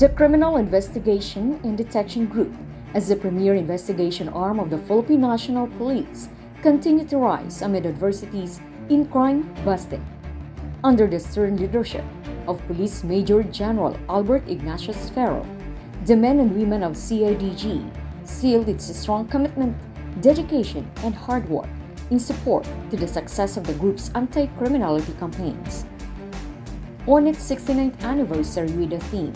The Criminal Investigation and Detection Group, as the premier investigation arm of the Philippine National Police, continue to rise amid adversities in crime busting. Under the stern leadership of Police Major General Albert Ignatius Ferro, the men and women of CIDG sealed its strong commitment, dedication, and hard work in support to the success of the group's anti-criminality campaigns. On its 69th anniversary with the theme,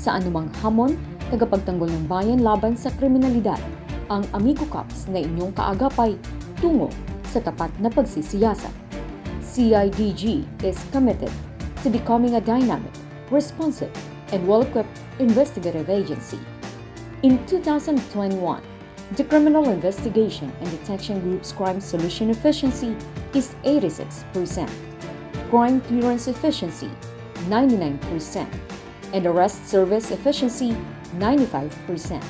sa anumang hamon, tagapagtanggol ng bayan laban sa kriminalidad, ang Amigo Cups na inyong kaagapay tungo sa tapat na pagsisiyasat. CIDG is committed to becoming a dynamic, responsive, and well-equipped investigative agency. In 2021, the Criminal Investigation and Detection Group's crime solution efficiency is 86%, crime clearance efficiency 99%, and arrest service efficiency 95%.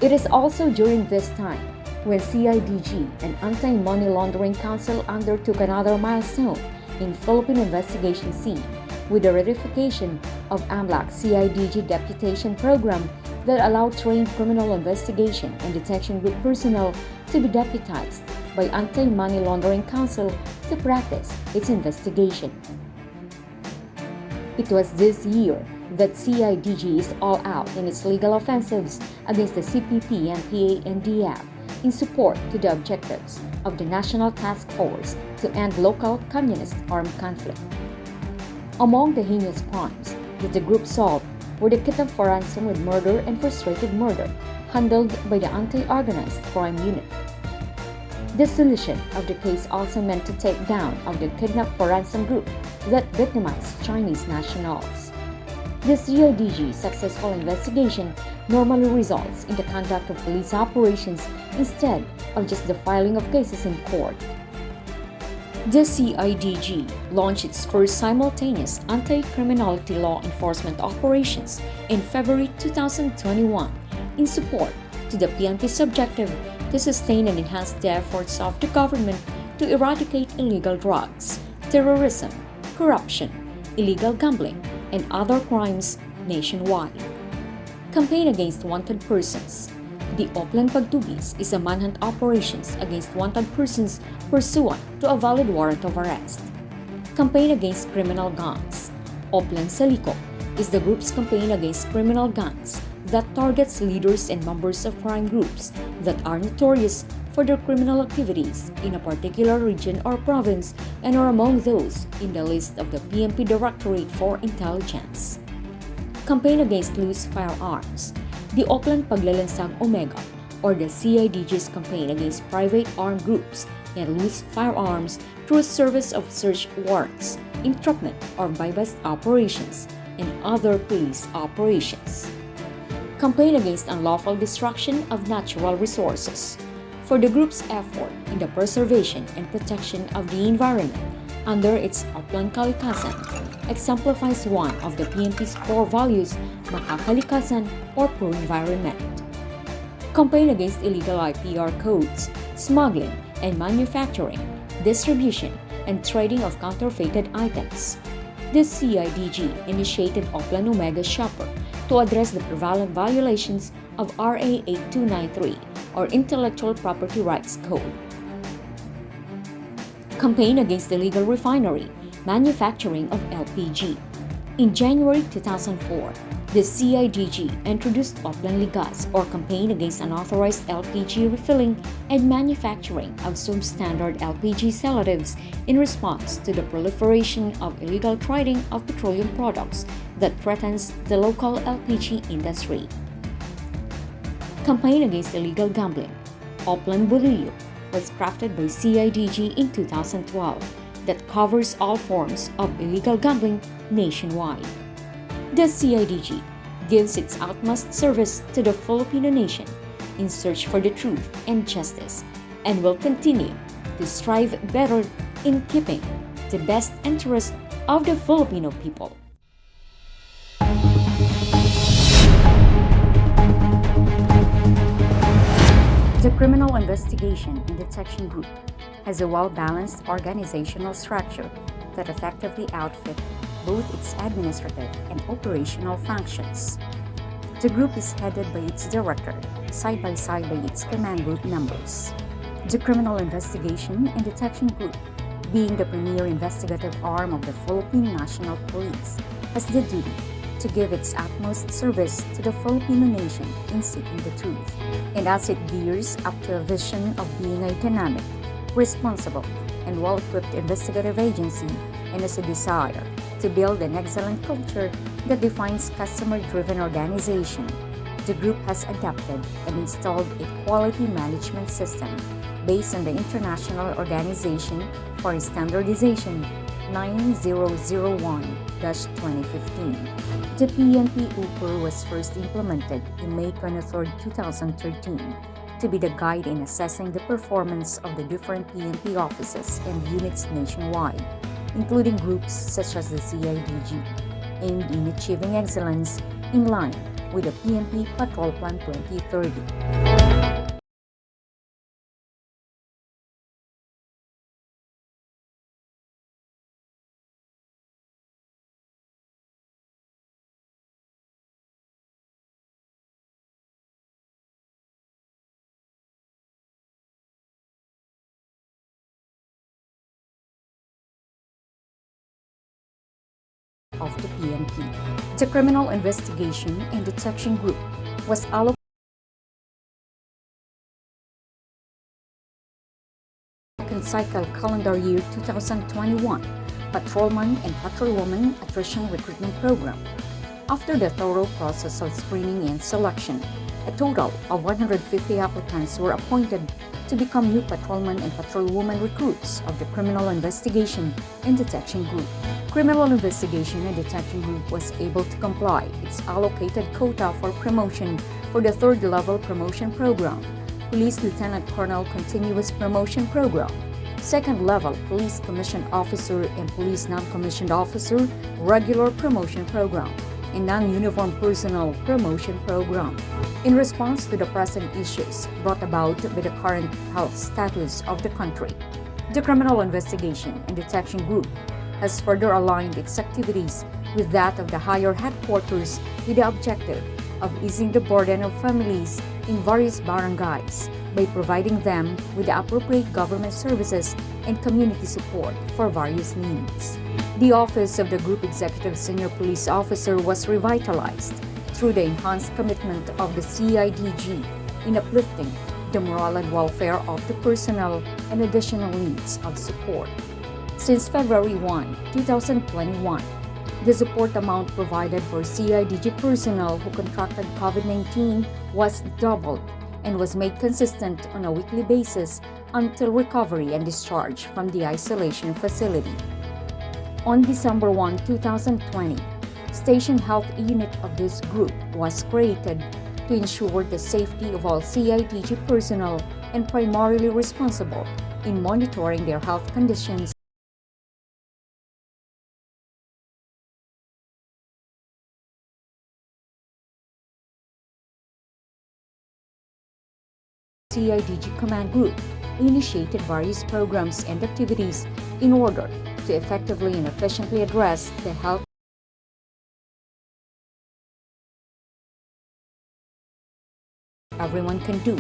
It is also during this time when CIDG and Anti-Money Laundering Council undertook another milestone in Philippine investigation scene with the ratification of AMLAC CIDG Deputation Program that allowed trained criminal investigation and detection group personnel to be deputized by Anti-Money Laundering Council to practice its investigation. It was this year that CIDG is all out in its legal offensives against the CPP, NPA, and DF in support to the objectives of the National Task Force to end local communist armed conflict. Among the heinous crimes that the group solved were the kidnap for ransom with murder and frustrated murder, handled by the Anti-Organized Crime Unit. The solution of the case also meant to take down of the kidnap for ransom group that victimized Chinese nationals. The CIDG successful investigation normally results in the conduct of police operations instead of just the filing of cases in court. The CIDG launched its first simultaneous anti-criminality law enforcement operations in February 2021 in support to the PNP's objective to sustain and enhance the efforts of the government to eradicate illegal drugs, terrorism, corruption, illegal gambling, and other crimes nationwide. Campaign Against Wanted Persons. The Oplan Pagtubis is a manhunt operations against wanted persons pursuant to a valid warrant of arrest. Campaign Against Criminal Gangs. Oplan Saliko is the group's campaign against criminal gangs that targets leaders and members of crime groups that are notorious for their criminal activities in a particular region or province and are among those in the list of the PNP Directorate for Intelligence. Campaign Against Loose Firearms. The Oplan Paglalansang Omega, or the CIDG's campaign against private armed groups and loose firearms through a service of search warrants, entrapment or buy-bust operations, and other police operations. Campaign Against Unlawful Destruction of Natural Resources. For the group's effort in the preservation and protection of the environment under its Oplan Kalikasan exemplifies one of the PNP's core values, makakalikasan or pro-environment. Campaign Against Illegal IPR codes, smuggling and manufacturing, distribution, and trading of counterfeited items. The CIDG initiated Oplan Omega Shopper to address the prevalent violations of RA 8293 or Intellectual Property Rights Code. Campaign Against Illegal Refinery, Manufacturing of LPG. In January 2004, the CIDG introduced Oplan Ligas or Campaign Against Unauthorized LPG Refilling and Manufacturing of Substandard LPG Sedatives in response to the proliferation of illegal trading of petroleum products that threatens the local LPG industry. Campaign Against Illegal Gambling. Oplan Bolillo was crafted by CIDG in 2012 that covers all forms of illegal gambling nationwide. The CIDG gives its utmost service to the Filipino nation in search for the truth and justice and will continue to strive better in keeping the best interest of the Filipino people. The Criminal Investigation and Detection Group has a well-balanced organizational structure that effectively outfit both its administrative and operational functions. The group is headed by its director, side by side by its command group members. The Criminal Investigation and Detection Group, being the premier investigative arm of the Philippine National Police, has the duty to give its utmost service to the Filipino nation in seeking the truth. And as it gears up to a vision of being a dynamic, responsible, and well-equipped investigative agency, and as a desire to build an excellent culture that defines customer-driven organization, the group has adapted and installed a quality management system based on the International Organization for Standardization 9001-2015. The PNP UPR was first implemented in May 23, 2013, to be the guide in assessing the performance of the different PNP offices and units nationwide, including groups such as the CIDG, aimed in achieving excellence in line with the PNP Patrol Plan 2030. Of the PNP. The Criminal Investigation and Detection Group was allocated cycle calendar year 2021 Patrolman and Patrolwoman Attrition Recruitment Program. After the thorough process of screening and selection, a total of 150 applicants were appointed to become new patrolman and patrolwoman recruits of the Criminal Investigation and Detection Group. Criminal Investigation and Detection Group was able to comply its allocated quota for promotion for the third level promotion program, Police Lieutenant Colonel Continuous Promotion Program, second level Police Commissioned Officer and Police Non-Commissioned Officer Regular Promotion Program, and non-uniform personnel promotion program. In response to the present issues brought about by the current health status of the country, the Criminal Investigation and Detection Group has further aligned its activities with that of the higher headquarters with the objective of easing the burden of families in various barangays by providing them with the appropriate government services and community support for various needs. The office of the Group Executive Senior Police Officer was revitalized through the enhanced commitment of the CIDG in uplifting the morale and welfare of the personnel and additional needs of support. Since February 1, 2021, the support amount provided for CIDG personnel who contracted COVID-19 was doubled and was made consistent on a weekly basis until recovery and discharge from the isolation facility. On December 1, 2020, Station Health Unit of this group was created to ensure the safety of all CIDG personnel and primarily responsible in monitoring their health conditions. CIDG Command Group initiated various programs and activities in order to effectively and efficiently address the health everyone can do,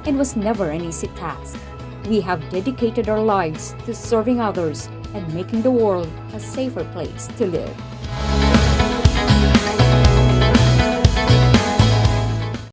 and was never an easy task. We have dedicated our lives to serving others and making the world a safer place to live.